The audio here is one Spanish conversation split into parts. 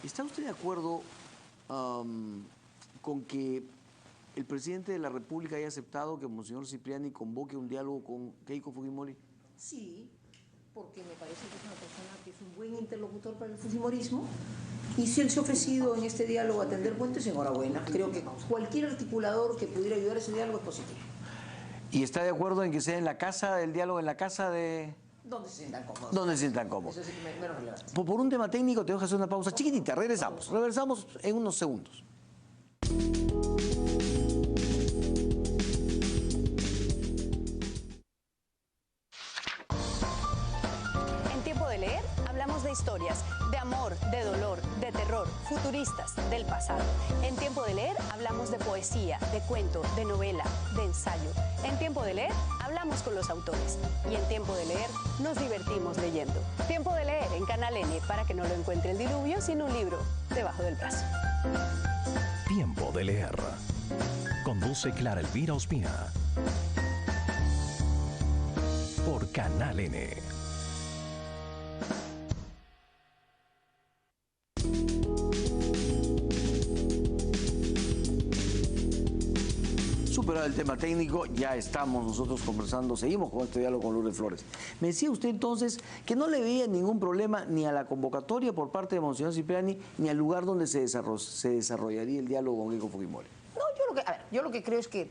¿Está usted de acuerdo con que el presidente de la República haya aceptado que Monseñor Cipriani convoque un diálogo con Keiko Fujimori? Sí, porque me parece que es una persona que es un buen interlocutor para el fujimorismo, y si él se ha ofrecido en este diálogo a tender puentes, enhorabuena. Creo que cualquier articulador que pudiera ayudar a ese diálogo es positivo. ¿Y está de acuerdo en que sea en la casa, el diálogo en la casa de...? ¿Dónde se sientan cómodos? ¿Dónde se sientan cómodos? Eso sí que menos relevante. Por un tema técnico tengo que hacer una pausa chiquitita, regresamos en unos segundos. En Tiempo de Leer hablamos de historias, de amor, de dolor, de terror, futuristas, del pasado. En Tiempo de Leer hablamos de poesía, de cuento, de novela, de ensayo. En Tiempo de Leer hablamos con los autores. Y en Tiempo de Leer nos divertimos leyendo. Tiempo de Leer en Canal N, para que no lo encuentre el diluvio sin un libro debajo del brazo. Tiempo de Leer. Conduce Clara Elvira Ospina. Por Canal N. Superado el tema técnico, ya estamos nosotros conversando, seguimos con este diálogo con Lourdes Flores. Me decía usted entonces que no le veía ningún problema ni a la convocatoria por parte de Monseñor Cipriani, ni al lugar donde se desarrollaría el diálogo con Keiko Fujimori. No, yo lo que creo es que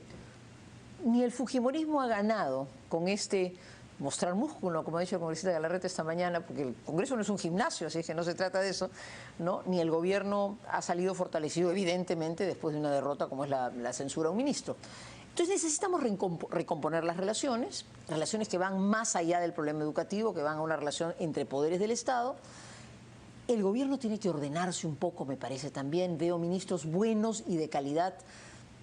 ni el fujimorismo ha ganado con este mostrar músculo, como ha dicho el congresista Galarreta esta mañana, porque el Congreso no es un gimnasio, así que no se trata de eso, ¿no? Ni el gobierno ha salido fortalecido, evidentemente, después de una derrota como es la censura a un ministro. Entonces necesitamos recomponer las relaciones que van más allá del problema educativo, que van a una relación entre poderes del Estado. El gobierno tiene que ordenarse un poco, me parece también. Veo ministros buenos y de calidad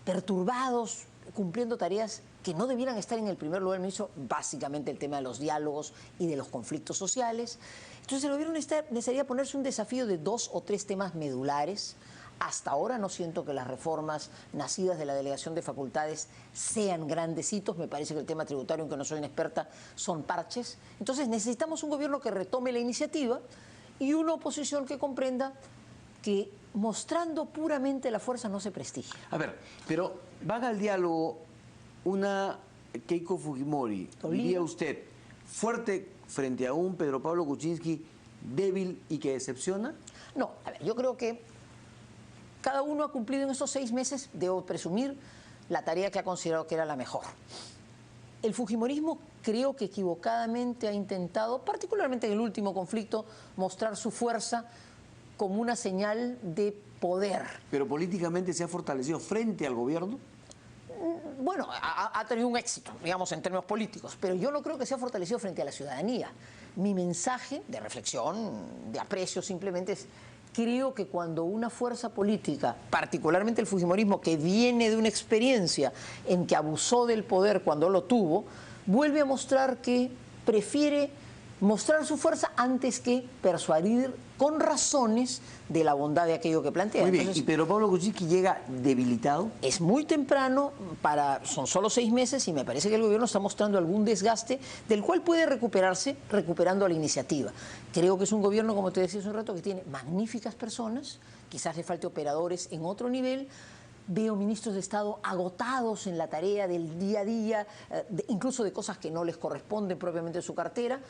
perturbados, cumpliendo tareas que no debieran estar en el primer lugar del ministro, básicamente el tema de los diálogos y de los conflictos sociales. Entonces el gobierno necesitaría ponerse un desafío de 2 o 3 temas medulares. Hasta ahora no siento que las reformas nacidas de la delegación de facultades sean grandes hitos. Me parece que el tema tributario, aunque no soy una experta, son parches. Entonces necesitamos un gobierno que retome la iniciativa y una oposición que comprenda que mostrando puramente la fuerza no se prestigia. A ver, pero van al diálogo una Keiko Fujimori, diría usted, fuerte frente a un Pedro Pablo Kuczynski débil y que decepciona. No, a ver, yo creo que cada uno ha cumplido en estos 6 meses, debo presumir, la tarea que ha considerado que era la mejor. El fujimorismo creo que equivocadamente ha intentado, particularmente en el último conflicto, mostrar su fuerza como una señal de poder. ¿Pero políticamente se ha fortalecido frente al gobierno? Bueno, ha tenido un éxito, digamos, en términos políticos, pero yo no creo que se ha fortalecido frente a la ciudadanía. Mi mensaje de reflexión, de aprecio simplemente es: creo que cuando una fuerza política, particularmente el fujimorismo, que viene de una experiencia en que abusó del poder cuando lo tuvo, vuelve a mostrar que prefiere mostrar su fuerza antes que persuadir con razones de la bondad de aquello que plantea. Muy bien. Entonces, ¿Y Pedro Pablo Kuczynski llega debilitado? es muy temprano, son solo 6 meses y me parece que el gobierno está mostrando algún desgaste del cual puede recuperarse recuperando la iniciativa. Creo que es un gobierno, como te decía hace un rato, que tiene magníficas personas, quizás le falte operadores en otro nivel. Veo ministros de Estado agotados en la tarea del día a día, incluso de cosas que no les corresponden propiamente a su cartera.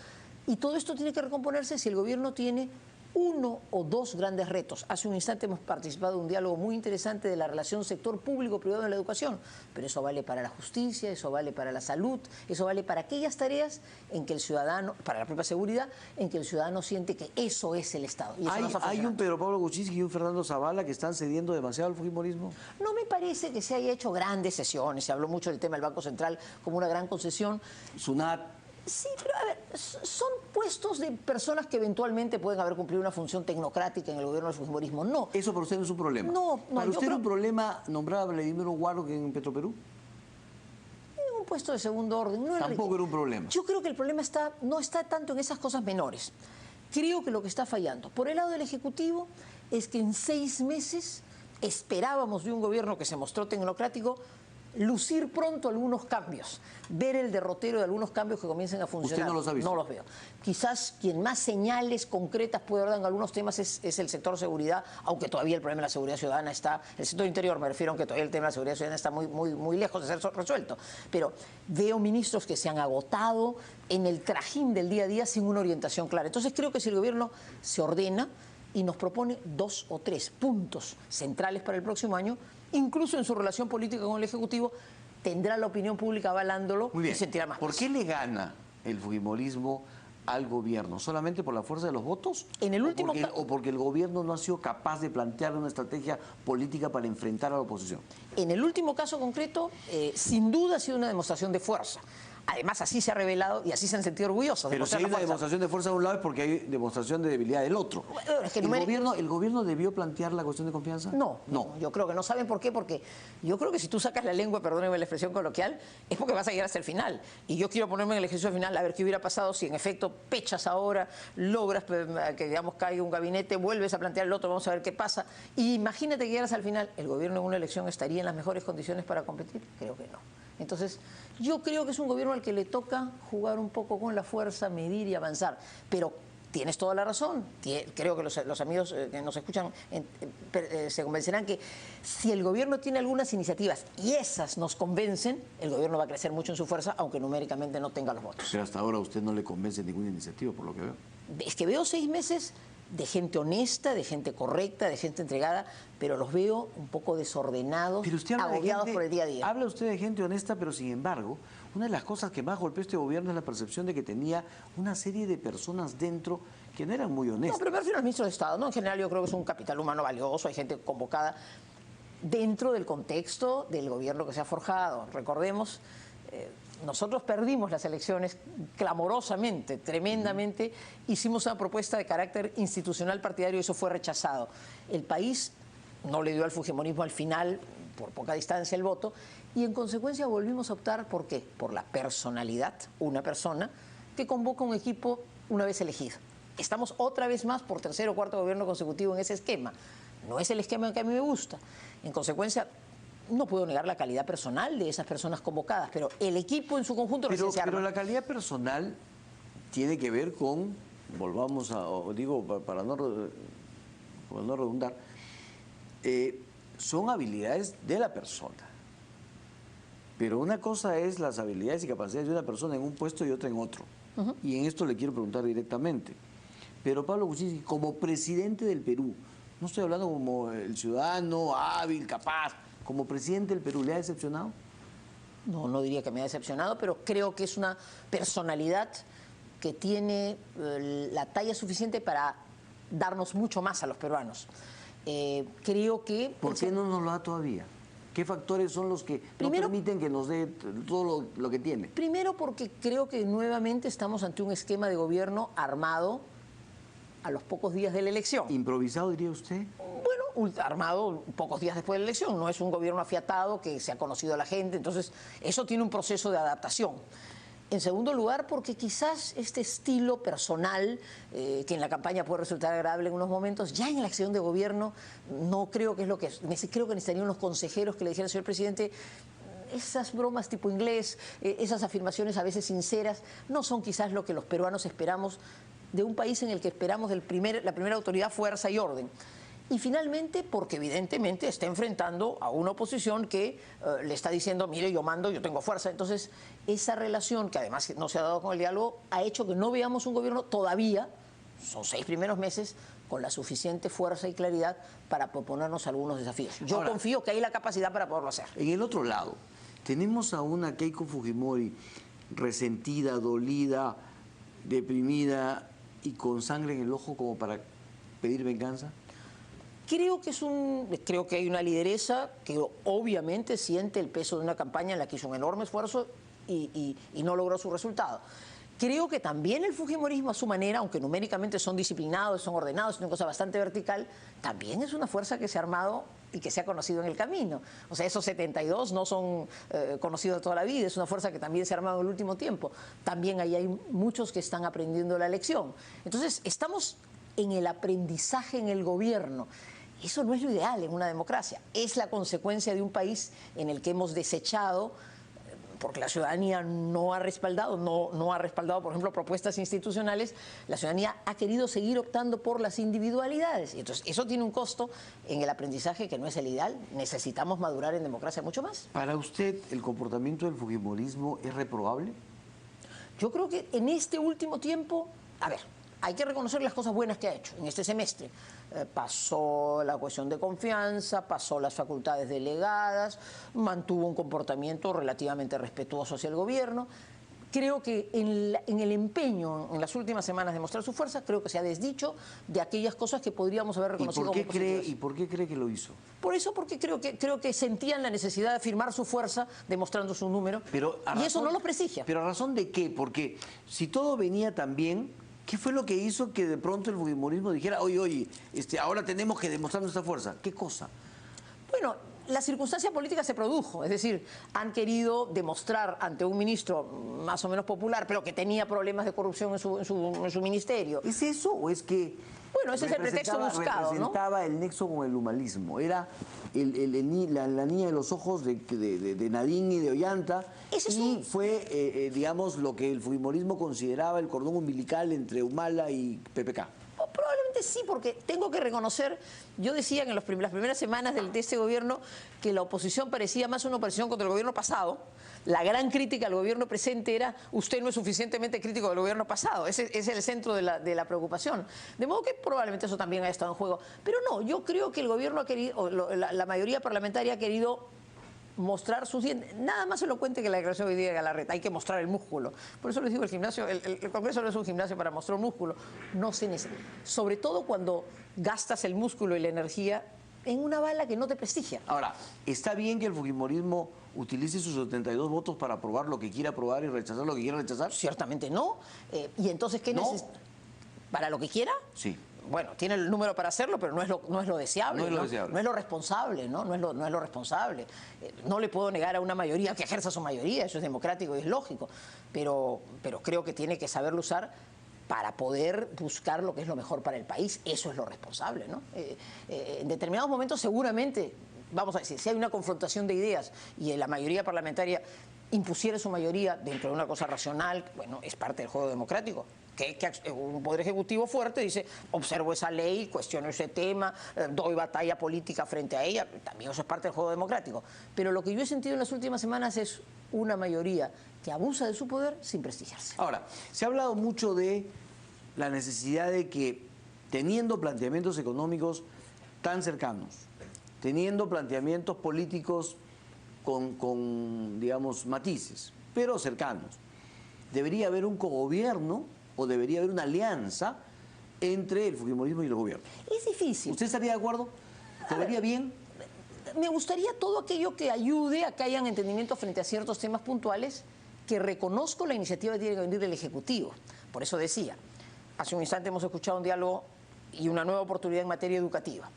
Y todo esto tiene que recomponerse si el gobierno tiene 1 o 2 grandes retos. Hace un instante hemos participado en un diálogo muy interesante de la relación sector público-privado en la educación, pero eso vale para la justicia, eso vale para la salud, eso vale para aquellas tareas en que el ciudadano, para la propia seguridad, en que el ciudadano siente que eso es el Estado. Y eso ¿Hay un Pedro Pablo Kuczynski y un Fernando Zavala que están cediendo demasiado al fujimorismo? No me parece que se haya hecho grandes sesiones, se habló mucho del tema del Banco Central como una gran concesión. Sunat. Sí, pero a ver, son puestos de personas que eventualmente pueden haber cumplido una función tecnocrática en el gobierno del fujimorismo. No. ¿Eso para usted no es un problema? No. ¿Para usted era un problema nombrar a Vladimiro Warnock en Petroperú? En un puesto de segundo orden. No Tampoco era un problema. Yo creo que el problema no está tanto en esas cosas menores. Creo que lo que está fallando por el lado del Ejecutivo es que en 6 meses esperábamos de un gobierno que se mostró tecnocrático lucir pronto algunos cambios, ver el derrotero de algunos cambios que comiencen a funcionar. ¿Usted no los ha visto? No los veo. Quizás quien más señales concretas puede dar en algunos temas es el sector seguridad, aunque todavía el problema de la seguridad ciudadana está, el sector interior me refiero, aunque todavía el tema de la seguridad ciudadana está muy lejos de ser resuelto. Pero veo ministros que se han agotado en el trajín del día a día sin una orientación clara. Entonces creo que si el gobierno se ordena y nos propone 2 o 3 puntos centrales para el próximo año, incluso en su relación política con el Ejecutivo, tendrá la opinión pública avalándolo y sentirá más. ¿Por qué le gana el fujimorismo al gobierno? ¿Solamente por la fuerza de los votos? En el último ¿O porque el gobierno no ha sido capaz de plantear una estrategia política para enfrentar a la oposición? En el último caso concreto, sin duda ha sido una demostración de fuerza. Además, así se ha revelado y así se han sentido orgullosos. Pero si hay una demostración de fuerza de un lado es porque hay demostración de debilidad del otro. Bueno, es que ¿El gobierno debió plantear la cuestión de confianza? No, yo creo que no. ¿Saben por qué? Porque yo creo que si tú sacas la lengua, perdónenme la expresión coloquial, es porque vas a llegar hasta el final. Y yo quiero ponerme en el ejercicio final a ver qué hubiera pasado si en efecto pechas ahora, logras que digamos caiga un gabinete, vuelves a plantear el otro, vamos a ver qué pasa. Y imagínate que llegas al final, ¿el gobierno en una elección estaría en las mejores condiciones para competir? Creo que no. Entonces, yo creo que es un gobierno al que le toca jugar un poco con la fuerza, medir y avanzar. Pero tienes toda la razón. Creo que los amigos que nos escuchan se convencerán que si el gobierno tiene algunas iniciativas y esas nos convencen, el gobierno va a crecer mucho en su fuerza, aunque numéricamente no tenga los votos. Pero hasta ahora a usted no le convence ninguna iniciativa, por lo que veo. Es que veo 6 meses de gente honesta, de gente correcta, de gente entregada, pero los veo un poco desordenados, pero usted agobiados por el día a día. Habla usted de gente honesta, pero sin embargo, una de las cosas que más golpeó este gobierno es la percepción de que tenía una serie de personas dentro que no eran muy honestas. No, pero me refiero al ministro de Estado, ¿no? En general yo creo que es un capital humano valioso, hay gente convocada dentro del contexto del gobierno que se ha forjado. Recordemos, nosotros perdimos las elecciones clamorosamente, tremendamente, hicimos una propuesta de carácter institucional partidario y eso fue rechazado. El país no le dio al fujimorismo al final, por poca distancia, el voto, y en consecuencia volvimos a optar, ¿por qué? Por la personalidad, una persona que convoca un equipo una vez elegido. Estamos otra vez más por tercer o cuarto gobierno consecutivo en ese esquema. No es el esquema que a mí me gusta. En consecuencia, no puedo negar la calidad personal de esas personas convocadas, pero el equipo en su conjunto recién se arma. Pero la calidad personal tiene que ver con, volvamos a, digo, para no redundar, son habilidades de la persona. Pero una cosa es las habilidades y capacidades de una persona en un puesto y otra en otro. Y en esto le quiero preguntar directamente. Pero Pablo Kuczynski, como presidente del Perú, no estoy hablando como el ciudadano hábil, capaz, como presidente del Perú, ¿le ha decepcionado? No, no diría que me ha decepcionado, pero creo que es una personalidad que tiene la talla suficiente para darnos mucho más a los peruanos. Creo que... ¿Por qué no nos lo da todavía? ¿Qué factores son los que no permiten que nos dé todo lo que tiene? Primero porque creo que nuevamente estamos ante un esquema de gobierno armado a los pocos días de la elección. ¿Improvisado, diría usted? Bueno, armado pocos días después de la elección. No es un gobierno afiatado que se ha conocido a la gente. Entonces, eso tiene un proceso de adaptación. En segundo lugar, porque quizás este estilo personal, que en la campaña puede resultar agradable en unos momentos, ya en la acción de gobierno no creo que es lo que es. Creo que necesitarían unos consejeros que le dijeran, señor presidente, esas bromas tipo inglés, esas afirmaciones a veces sinceras, no son quizás lo que los peruanos esperamos de un país en el que esperamos la primera autoridad, fuerza y orden. Y finalmente, porque evidentemente está enfrentando a una oposición que le está diciendo, mire, yo mando, yo tengo fuerza. Entonces, esa relación, que además no se ha dado con el diálogo, ha hecho que no veamos un gobierno todavía, son 6 primeros meses, con la suficiente fuerza y claridad para proponernos algunos desafíos. Yo confío que hay la capacidad para poderlo hacer. En el otro lado, tenemos a una Keiko Fujimori resentida, dolida, deprimida y con sangre en el ojo como para pedir venganza. Creo que hay una lideresa que obviamente siente el peso de una campaña en la que hizo un enorme esfuerzo y no logró su resultado. Creo que también el fujimorismo a su manera, aunque numéricamente son disciplinados, son ordenados, es una cosa bastante vertical, también es una fuerza que se ha armado y que se ha conocido en el camino. O sea, esos 72 no son conocidos de toda la vida, es una fuerza que también se ha armado en el último tiempo. También ahí hay muchos que están aprendiendo la lección. Entonces, estamos en el aprendizaje en el gobierno. Eso no es lo ideal en una democracia. Es la consecuencia de un país en el que hemos desechado, porque la ciudadanía no ha respaldado, no ha respaldado, por ejemplo, propuestas institucionales. La ciudadanía ha querido seguir optando por las individualidades. Y entonces, eso tiene un costo en el aprendizaje que no es el ideal. Necesitamos madurar en democracia mucho más. ¿Para usted el comportamiento del fujimorismo es reprobable? Yo creo que en este último tiempo, a ver, hay que reconocer las cosas buenas que ha hecho en este semestre. Pasó la cuestión de confianza, pasó las facultades delegadas, mantuvo un comportamiento relativamente respetuoso hacia el gobierno. Creo que en el empeño en las últimas semanas de mostrar su fuerza, creo que se ha desdicho de aquellas cosas que podríamos haber reconocido como positivas. ¿Y por qué cree que lo hizo? Por eso, porque creo que sentían la necesidad de afirmar su fuerza demostrando su número, y eso no los prestigia. ¿Pero a razón de qué? Porque si todo venía tan bien, ¿qué fue lo que hizo que de pronto el fujimorismo dijera, oye, ahora tenemos que demostrar nuestra fuerza? ¿Qué cosa? Bueno, la circunstancia política se produjo, es decir, han querido demostrar ante un ministro más o menos popular, pero que tenía problemas de corrupción en su ministerio. ¿Es eso o es que bueno, ese es el pretexto buscado, ¿no? Representaba el nexo con el humanismo, era la niña de los ojos de Nadine y de Ollanta, y fue, digamos, lo que el fujimorismo consideraba el cordón umbilical entre Humala y PPK. Probablemente sí, porque tengo que reconocer, yo decía en las primeras semanas de este gobierno que la oposición parecía más una oposición contra el gobierno pasado. La gran crítica al gobierno presente era, usted no es suficientemente crítico del gobierno pasado. Ese es el centro de la preocupación. De modo que probablemente eso también haya estado en juego. Pero no, yo creo que el gobierno ha querido, la mayoría parlamentaria ha querido mostrar sus dientes. Nada más elocuente que la declaración hoy día de Galarreta. Hay que mostrar el músculo. Por eso les digo, el gimnasio, el Congreso no es un gimnasio para mostrar músculo. No se necesita. Sobre todo cuando gastas el músculo y la energía en una bala que no te prestigia. Ahora, ¿está bien que el fujimorismo utilice sus 72 votos para aprobar lo que quiera aprobar y rechazar lo que quiera rechazar? Ciertamente no. Y entonces, ¿qué necesita? ¿Para lo que quiera? Sí. Bueno, tiene el número para hacerlo, pero no es lo deseable. No es lo deseable. No es lo responsable, ¿no? No es lo responsable. No le puedo negar a una mayoría que ejerza su mayoría, eso es democrático y es lógico. Pero creo que tiene que saberlo usar para poder buscar lo que es lo mejor para el país. Eso es lo responsable, ¿no? En determinados momentos seguramente, vamos a decir, si hay una confrontación de ideas y la mayoría parlamentaria impusiera su mayoría dentro de una cosa racional, bueno, es parte del juego democrático. Que un poder ejecutivo fuerte dice, observo esa ley, cuestiono ese tema, doy batalla política frente a ella, también eso es parte del juego democrático. Pero lo que yo he sentido en las últimas semanas es una mayoría que abusa de su poder sin prestigiarse. Ahora, se ha hablado mucho de la necesidad de que, teniendo planteamientos económicos tan cercanos, teniendo planteamientos políticos con digamos, matices, pero cercanos, debería haber un cogobierno o debería haber una alianza entre el fujimorismo y el gobierno. Es difícil. ¿Usted estaría de acuerdo? ¿Estaría bien? Me gustaría todo aquello que ayude a que hayan entendimientos frente a ciertos temas puntuales, que reconozco la iniciativa que tiene que venir del Ejecutivo. Por eso decía, hace un instante hemos escuchado un diálogo y una nueva oportunidad en materia educativa.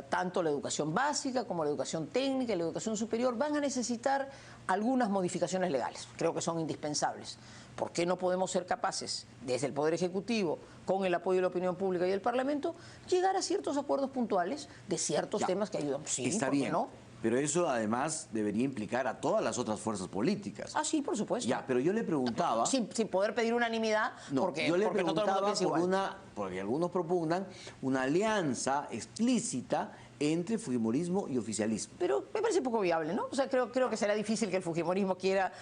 Tanto la educación básica como la educación técnica y la educación superior van a necesitar algunas modificaciones legales. Creo que son indispensables. ¿Por qué no podemos ser capaces, desde el Poder Ejecutivo, con el apoyo de la opinión pública y el Parlamento, llegar a ciertos acuerdos puntuales de ciertos temas que ayudan? Sí, está ¿por qué bien, no? pero eso además debería implicar a todas las otras fuerzas políticas. Ah, sí, por supuesto. Ya, pero yo le preguntaba... Sin poder pedir unanimidad, No, porque yo le no todo el mundo preguntaba piensa por igual. porque algunos propugnan una alianza explícita entre fujimorismo y oficialismo. Pero me parece poco viable, ¿no? O sea, creo que será difícil que el fujimorismo quiera,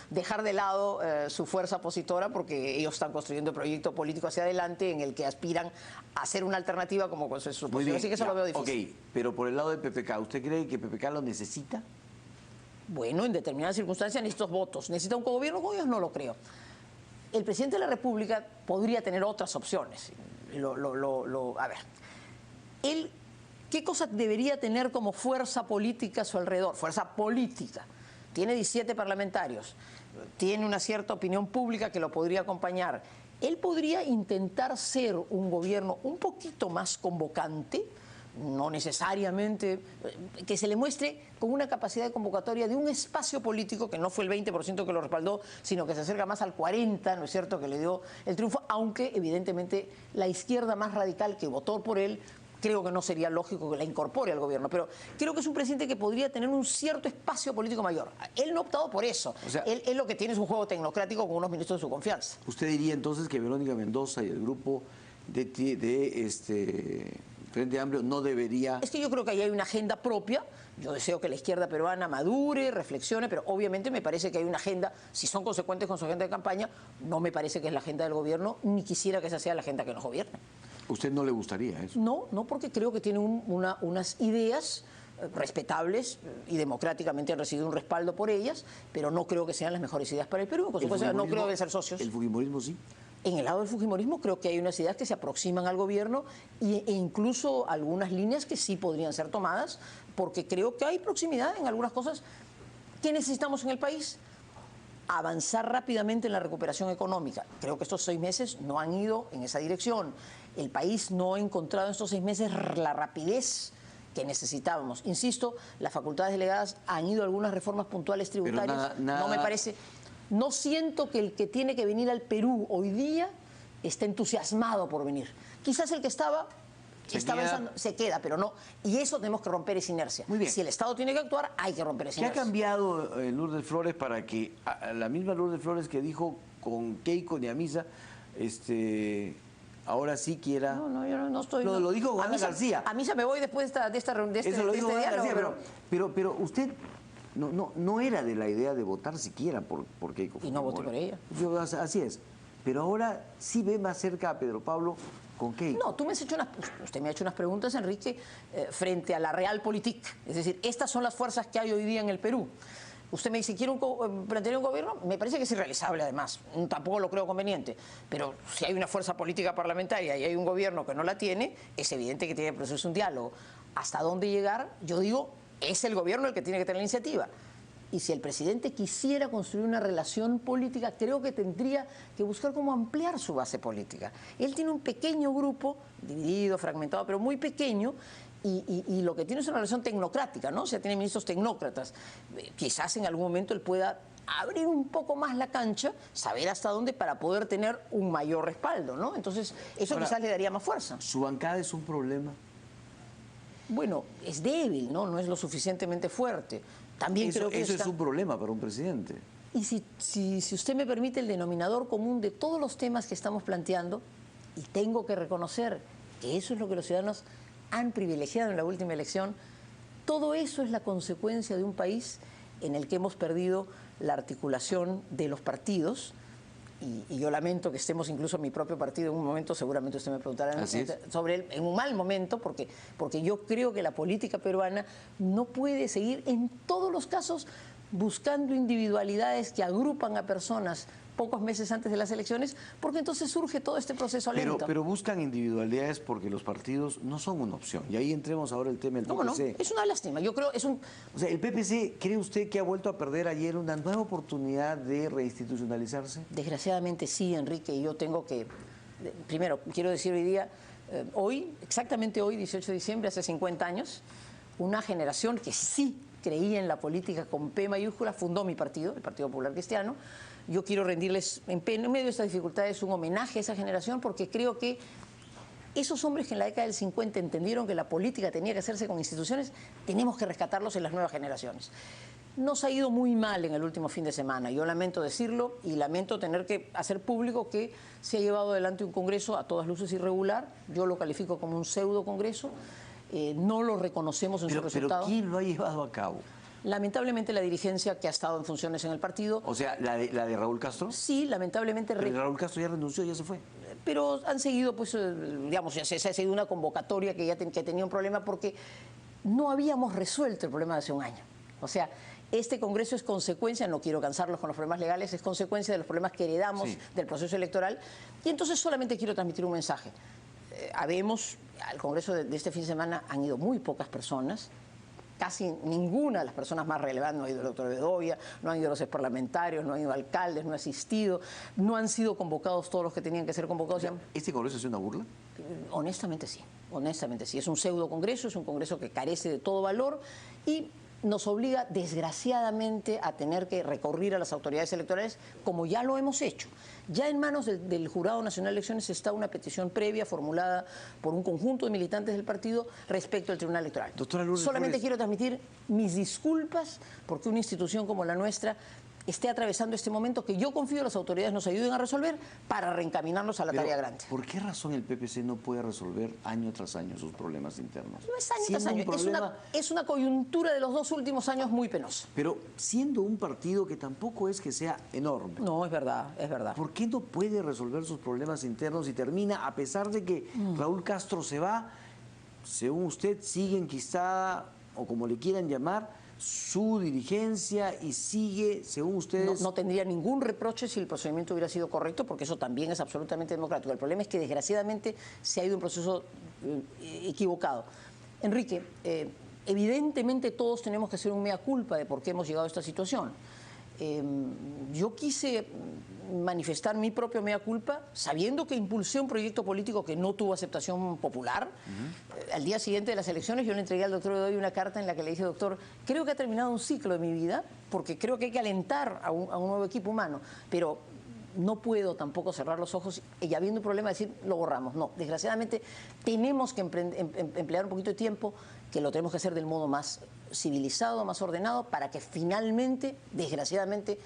dejar de lado su fuerza opositora, porque ellos están construyendo un proyecto político hacia adelante en el que aspiran a ser una alternativa como con su Muy oposición. bien, Así que eso ya, lo veo difícil. Ok, pero por el lado de PPK, ¿usted cree que PPK lo necesita? Bueno, en determinadas circunstancias necesita votos. ¿Necesita un cogobierno con ellos? No lo creo. El presidente de la República podría tener otras opciones. A ver, él, ¿qué cosa debería tener como fuerza política a su alrededor? Fuerza política. Tiene 17 parlamentarios, tiene una cierta opinión pública que lo podría acompañar. Él podría intentar ser un gobierno un poquito más convocante, no necesariamente, que se le muestre con una capacidad de convocatoria de un espacio político que no fue el 20% que lo respaldó, sino que se acerca más al 40%, ¿no es cierto?, que le dio el triunfo, aunque evidentemente la izquierda más radical que votó por él creo que no sería lógico que la incorpore al gobierno, pero creo que es un presidente que podría tener un cierto espacio político mayor. Él no ha optado por eso. O sea, él lo que tiene es un juego tecnocrático con unos ministros de su confianza. ¿Usted diría entonces que Verónica Mendoza y el grupo de Frente Amplio no debería...? Es que yo creo que ahí hay una agenda propia. Yo deseo que la izquierda peruana madure, reflexione, pero obviamente me parece que hay una agenda, si son consecuentes con su agenda de campaña, no me parece que es la agenda del gobierno, ni quisiera que esa sea la agenda que nos gobierne. ¿Usted no le gustaría eso? No, porque creo que tiene unas ideas respetables y democráticamente han recibido un respaldo por ellas, pero no creo que sean las mejores ideas para el Perú. Por supuesto, no creo que ser socios. ¿El fujimorismo sí? En el lado del fujimorismo creo que hay unas ideas que se aproximan al gobierno e incluso algunas líneas que sí podrían ser tomadas, porque creo que hay proximidad en algunas cosas que necesitamos en el país. Avanzar rápidamente en la recuperación económica. Creo que estos 6 meses no han ido en esa dirección. El país no ha encontrado en estos 6 meses la rapidez que necesitábamos. Insisto, las facultades delegadas han ido a algunas reformas puntuales tributarias. No me parece... No siento que el que tiene que venir al Perú hoy día esté entusiasmado por venir. Quizás el que estaba avanzando, se queda, pero no. Y eso tenemos que romper esa inercia. Muy bien. Si el Estado tiene que actuar, hay que romper esa ¿Qué ha inercia. cambiado Lourdes Flores para que la misma Lourdes Flores que dijo con Keiko ni a misa, ahora sí quiera... No, yo no estoy... Lo dijo Ana García. A mí se me voy después de esta reunión, de este diálogo. García, pero usted... No era de la idea de votar siquiera por Keiko. Y no voté por ella. Así es. Pero ahora sí ve más cerca a Pedro Pablo con Keiko. No, usted me ha hecho unas preguntas, Enrique, frente a la realpolitik. Es decir, estas son las fuerzas que hay hoy día en el Perú. Usted me dice, ¿quiere plantear un gobierno? Me parece que es irrealizable, además. Tampoco lo creo conveniente. Pero si hay una fuerza política parlamentaria y hay un gobierno que no la tiene, es evidente que tiene que producirse un diálogo. ¿Hasta dónde llegar? Yo digo... Es el gobierno el que tiene que tener la iniciativa. Y si el presidente quisiera construir una relación política, creo que tendría que buscar cómo ampliar su base política. Él tiene un pequeño grupo, dividido, fragmentado, pero muy pequeño, y lo que tiene es una relación tecnocrática, ¿no? O sea, tiene ministros tecnócratas. Quizás en algún momento él pueda abrir un poco más la cancha, saber hasta dónde para poder tener un mayor respaldo, ¿no? Entonces, eso quizás le daría más fuerza. ¿Su bancada es un problema? Bueno, es débil, ¿no? No es lo suficientemente fuerte. También creo que eso es un problema para un presidente. Y si usted me permite, el denominador común de todos los temas que estamos planteando, y tengo que reconocer que eso es lo que los ciudadanos han privilegiado en la última elección, todo eso es la consecuencia de un país en el que hemos perdido la articulación de los partidos. Y yo lamento que estemos incluso en mi propio partido en un momento, seguramente usted me preguntará sobre él, en un mal momento, porque yo creo que la política peruana no puede seguir en todos los casos buscando individualidades que agrupan a personas pocos meses antes de las elecciones, porque entonces surge todo este proceso lento. Pero buscan individualidades porque los partidos no son una opción. Y ahí entremos ahora el tema del PPC. No, es una lástima. Yo creo O sea, ¿el PPC cree usted que ha vuelto a perder ayer una nueva oportunidad de reinstitucionalizarse? Desgraciadamente sí, Enrique, y yo tengo que... Primero, quiero decir hoy día, exactamente hoy, 18 de diciembre, hace 50 años, una generación que sí creía en la política con P mayúscula, fundó mi partido, el Partido Popular Cristiano. Yo quiero rendirles, en medio de estas dificultades, un homenaje a esa generación, porque creo que esos hombres que en la década del 50 entendieron que la política tenía que hacerse con instituciones, tenemos que rescatarlos en las nuevas generaciones. Nos ha ido muy mal en el último fin de semana. Yo lamento decirlo y lamento tener que hacer público que se ha llevado adelante un congreso a todas luces irregular. Yo lo califico como un pseudo congreso. No lo reconocemos en su resultado. ¿Pero quién lo ha llevado a cabo? Lamentablemente la dirigencia que ha estado en funciones en el partido. O sea, ¿la de Raúl Castro? Sí, lamentablemente. Pero Raúl Castro ya renunció, ya se fue. Pero han seguido, pues, digamos, se ha seguido una convocatoria que que tenía un problema porque no habíamos resuelto el problema de hace un año. O sea, este Congreso es consecuencia, no quiero cansarlos con los problemas legales, es consecuencia de los problemas que heredamos del proceso electoral. Y entonces solamente quiero transmitir un mensaje. Al Congreso de este fin de semana han ido muy pocas personas. Casi ninguna de las personas más relevantes, no ha ido el doctor Bedoya, no han ido los exparlamentarios, no han ido alcaldes, no ha asistido, no han sido convocados todos los que tenían que ser convocados. O sea, ¿este congreso es una burla? Honestamente sí, es un pseudo congreso, es un congreso que carece de todo valor y nos obliga desgraciadamente a tener que recurrir a las autoridades electorales, como ya lo hemos hecho. Ya en manos del Jurado Nacional de Elecciones está una petición previa formulada por un conjunto de militantes del partido respecto al Tribunal Electoral. Doctora Lourdes Solamente Flores, quiero transmitir mis disculpas porque una institución como la nuestra esté atravesando este momento que yo confío las autoridades nos ayuden a resolver para reencaminarnos a la pero, tarea grande. ¿por qué razón el PPC no puede resolver año tras año sus problemas internos? No es año tras Siendo un año, problema- es una coyuntura de los 2 últimos años muy penosa. Pero siendo un partido que tampoco es que sea enorme, No, es verdad, es verdad. ¿por qué no puede resolver sus problemas internos y termina, a pesar de que Raúl Castro se va, según usted, sigue enquistada, o como le quieran llamar, su dirigencia y sigue, según ustedes... No tendría ningún reproche si el procedimiento hubiera sido correcto, porque eso también es absolutamente democrático. El problema es que, desgraciadamente, se ha ido un proceso equivocado. Enrique, evidentemente todos tenemos que hacer un mea culpa de por qué hemos llegado a esta situación. Yo quise manifestar mi propio mea culpa sabiendo que impulsé un proyecto político que no tuvo aceptación popular. Al día siguiente de las elecciones yo le entregué al doctor Bedoya una carta en la que le dije: doctor, creo que ha terminado un ciclo de mi vida porque creo que hay que alentar a un nuevo equipo humano, pero no puedo tampoco cerrar los ojos y, habiendo un problema, decir lo borramos. No, desgraciadamente tenemos que emplear un poquito de tiempo, que lo tenemos que hacer del modo más civilizado, más ordenado, para que finalmente, desgraciadamente,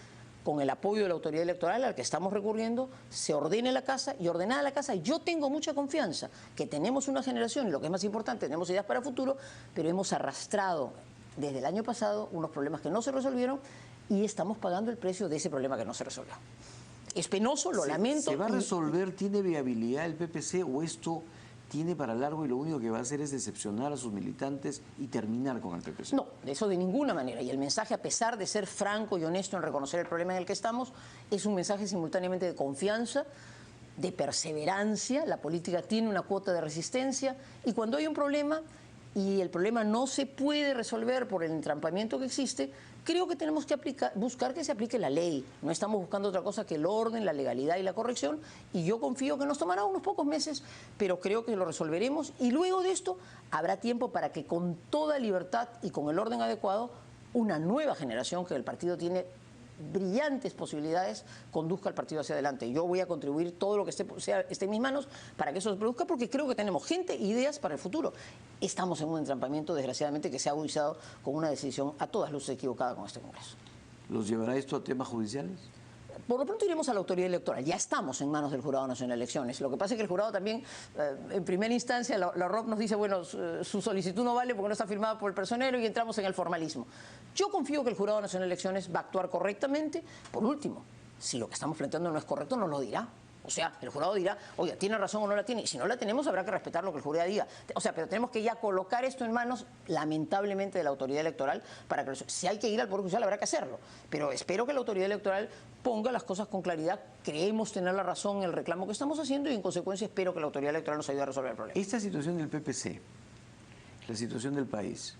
con el apoyo de la autoridad electoral al que estamos recurriendo, se ordene la casa, y ordenada la casa, yo tengo mucha confianza que tenemos una generación, y lo que es más importante, tenemos ideas para el futuro, pero hemos arrastrado desde el año pasado unos problemas que no se resolvieron y estamos pagando el precio de ese problema que no se resolvió. Es penoso, lo lamento. ¿Se va a resolver, tiene viabilidad el PPC o esto tiene para largo y lo único que va a hacer es decepcionar a sus militantes y terminar con el PPC? No, eso de ninguna manera. Y el mensaje, a pesar de ser franco y honesto en reconocer el problema en el que estamos, es un mensaje simultáneamente de confianza, de perseverancia. La política tiene una cuota de resistencia y cuando hay un problema y el problema no se puede resolver por el entrampamiento que existe, creo que tenemos que buscar que se aplique la ley. No estamos buscando otra cosa que el orden, la legalidad y la corrección, y yo confío que nos tomará unos pocos meses, pero creo que lo resolveremos, y luego de esto habrá tiempo para que con toda libertad y con el orden adecuado, una nueva generación que el partido tiene brillantes posibilidades, conduzca al partido hacia adelante. Yo voy a contribuir todo lo que esté en mis manos para que eso se produzca, porque creo que tenemos gente e ideas para el futuro. Estamos en un entrampamiento, desgraciadamente, que se ha agudizado con una decisión a todas luces equivocada con este Congreso. ¿Los llevará esto a temas judiciales? Por lo pronto iremos a la autoridad electoral. Ya estamos en manos del Jurado Nacional de Elecciones. Lo que pasa es que el jurado también, en primera instancia, la ROP nos dice, bueno, su solicitud no vale porque no está firmada por el personero, y entramos en el formalismo. Yo confío que el Jurado Nacional de Elecciones va a actuar correctamente. Por último, si lo que estamos planteando no es correcto, nos lo dirá. O sea, el jurado dirá, oiga, ¿tiene razón o no la tiene? Y si no la tenemos, habrá que respetar lo que el jurado diga. O sea, pero tenemos que ya colocar esto en manos, lamentablemente, de la autoridad electoral, para que si hay que ir al Poder Judicial, habrá que hacerlo. Pero espero que la autoridad electoral ponga las cosas con claridad. Creemos tener la razón en el reclamo que estamos haciendo y, en consecuencia, espero que la autoridad electoral nos ayude a resolver el problema. Esta situación del PPC, la situación del país,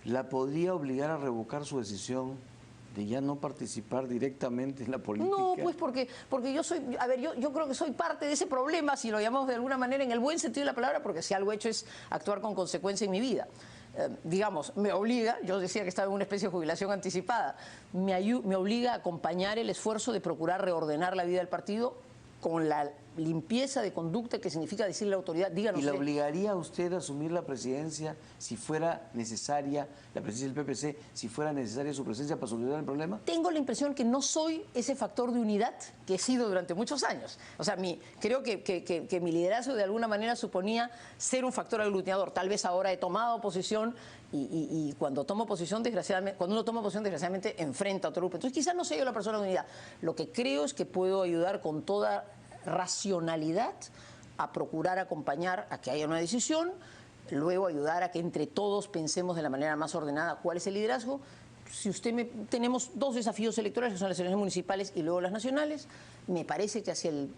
¿la podría obligar a revocar su decisión de ya no participar directamente en la política? No, pues porque yo soy, a ver, yo creo que soy parte de ese problema, si lo llamamos de alguna manera, en el buen sentido de la palabra, porque si algo he hecho es actuar con consecuencia en mi vida. Digamos, me obliga, yo decía que estaba en una especie de jubilación anticipada, me obliga a acompañar el esfuerzo de procurar reordenar la vida del partido con la limpieza de conducta que significa decirle a la autoridad, díganos. ¿Y la obligaría a usted a asumir la presidencia si fuera necesaria, la presidencia del PPC, si fuera necesaria su presencia para solucionar el problema? Tengo la impresión que no soy ese factor de unidad que he sido durante muchos años. O sea, creo que mi liderazgo de alguna manera suponía ser un factor aglutinador. Tal vez ahora he tomado posición y cuando tomo posición, desgraciadamente, cuando uno toma posición, desgraciadamente enfrenta a otro grupo. Entonces, quizás no soy yo la persona de unidad. Lo que creo es que puedo ayudar con toda racionalidad a procurar acompañar a que haya una decisión, luego ayudar a que entre todos pensemos de la manera más ordenada cuál es el liderazgo. Si tenemos 2 desafíos electorales, que son las elecciones municipales y luego las nacionales. Me parece que hacia el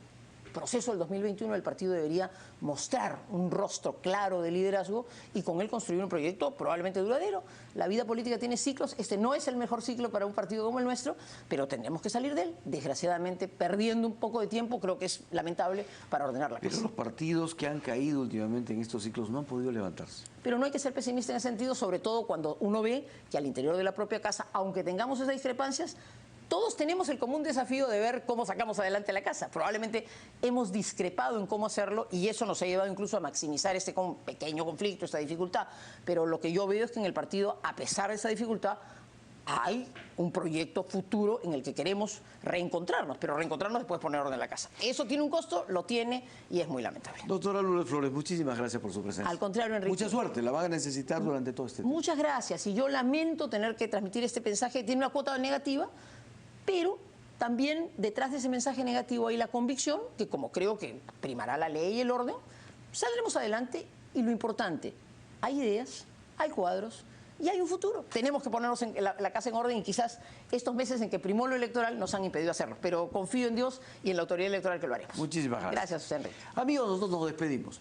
proceso del 2021 el partido debería mostrar un rostro claro de liderazgo y con él construir un proyecto probablemente duradero. La vida política tiene ciclos, este no es el mejor ciclo para un partido como el nuestro, pero tendremos que salir de él, desgraciadamente perdiendo un poco de tiempo, creo que es lamentable para ordenar la cosa. Pero los partidos que han caído últimamente en estos ciclos no han podido levantarse. Pero no hay que ser pesimista en ese sentido, sobre todo cuando uno ve que al interior de la propia casa, aunque tengamos esas discrepancias, todos tenemos el común desafío de ver cómo sacamos adelante la casa. Probablemente hemos discrepado en cómo hacerlo y eso nos ha llevado incluso a maximizar este pequeño conflicto, esta dificultad. Pero lo que yo veo es que en el partido, a pesar de esa dificultad, hay un proyecto futuro en el que queremos reencontrarnos, pero reencontrarnos después de poner orden en la casa. Eso tiene un costo, lo tiene y es muy lamentable. Doctora Lourdes Flores, muchísimas gracias por su presencia. Al contrario, Enrique. Mucha suerte, la van a necesitar durante todo este tiempo. Muchas gracias. Y yo lamento tener que transmitir este mensaje, tiene una cuota negativa, pero también detrás de ese mensaje negativo hay la convicción que, como creo que primará la ley y el orden, saldremos adelante y lo importante, hay ideas, hay cuadros y hay un futuro. Tenemos que ponernos la casa en orden y quizás estos meses en que primó lo electoral nos han impedido hacerlo, pero confío en Dios y en la autoridad electoral que lo haremos. Muchísimas gracias. Gracias, Enrique. Amigos, nosotros nos despedimos.